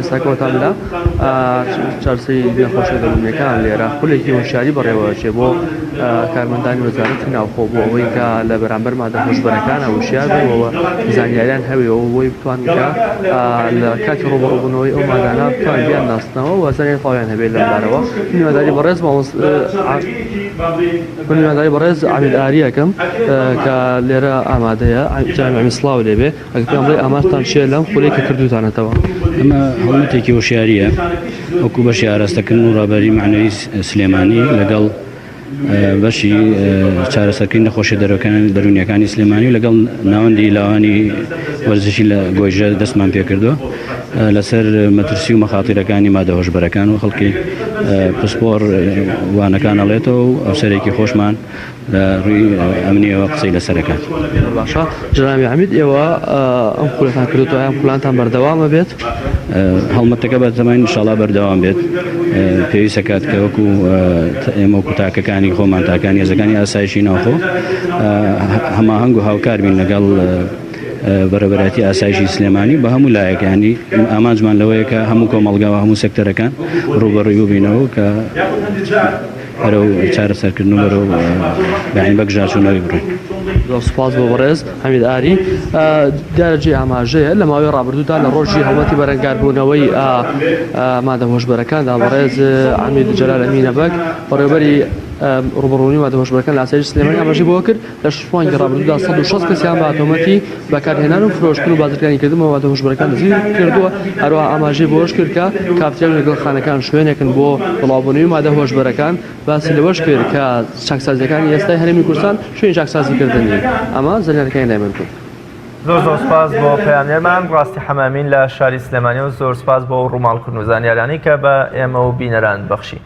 ئێستاکەوتان لە چارسی نەخۆشی دەرونیەکان لێرە خولێکی هۆشیاری بەڕێوەچێ بۆ کارمەندانی وەزارەتی ناوخۆ بۆ ئەوەی کە لە بەرامبەر مادە هۆشبەرەکانە وشیار بووەوە زانیاریان هەبێەوە بۆی بتوانن کە لە کاتی ڕۆبەڕووبوونەوەی ئەو مادانە بتوان بیان ناسنەوە و زانیاری تەواویان هەبێت لەمبارەوە میوانداری بەڕێز میوانداری بەڕێز عەمید ئاریەکەم کە لێرە ئامادەیە جامی سڵاو لێبێ ئەگەر پێم بڵێ ئامادەتان چییە لەم خولەی کە کردوتانەتەوە. ئەمە هەڵمەتێکی هۆشیاریە وەکو بەشی ئاراستەکردن و ڕابەری معنەوی سلێمانی لەگەڵ بەشی چارەسەرکردنی نەخۆشی دەرونیەکانی سلێمانی و لەگەڵ ناوەندی لاوانی وەرزشی لە گۆیژە دەستمان پێ کردووە لەسەر مەترسی و مەخاتیرەکانی مادە هۆشبەرەکان و خەڵکی پسپۆر وانەکان ئەڵێتەوە و ئەفسەرێکی خۆشمان لە ڕووی ئەمنیەوە قسەی لەسەرەکان. باشە جنابی عەمید ئێوە ئەم خولەتان کردوتەوە ئەم خولانتان بەردەوامە بێت؟ هەڵمەتەکە بەتەمەین ئینشاڵڵا بەردەوام بێت. پێویستە کات کە وەکو ئێمە وەکو تاکەکانی خۆمان تاکانی هێزەکانی ئاسایشی ناوخۆ هەماهەنگ و هاوکار بین لەگەڵ بەڕێوەبەرەتی ئاسایشی سلێمانی بە هەموو لایەکانی ئامانجمان لەوەیە کە هەموو کۆمەڵگاوە هەموو سێکتەرەکان ڕوبەڕووی بینەوە کە هەرە و چارەسەرکردن و بەرەو بەعین بەگژاچوونەوەی بڕۆین. سوپاس بۆ بەڕێز عەمید ئاری. دیارەجێ ئاماژەیە لە ماوەی ڕابردوودا لە ڕۆژی هەڵمەتی بەرەنگاربوونەوەی مادە هۆشبەرەکاندا بەڕێز عەمید جەلال ئەمینە بەگ بەڕێوەبەری ڕوبەڕوونی مادە هۆشبەرەکان لە ئاسایشی سلێمانی ئاماژەی بۆ کرد لە 6 مانگی ڕابردوودا 160 کەسیان بە ئاتۆمەتی بەکارهێنان و فرۆشتن و بازرگانی کردنەوە مادە هۆشبەرەکان دەستگیر کردووە. هەروەها ئاماژەی بۆش کرد کە کافتێریا و نێرگەڵخانەکان شوێنێکن بۆ بڵاوبوونەوەی مادە هۆشبەرەکان باسی لەوەش کرد کە چاکسازیەکانی ئێستای هەرێمی کوردستان شوێنی چاکسازیکردنی ئەمە زانیاریەکانی لای من کرد. زۆر سپاس بۆ پەیامێرمان ڕاستی حەمامین لە شاری سلێمانی و زۆر سپاس بۆ ڕووماڵکردن و زانیاریانی کە بە ئێمە و بینەران بەخشی.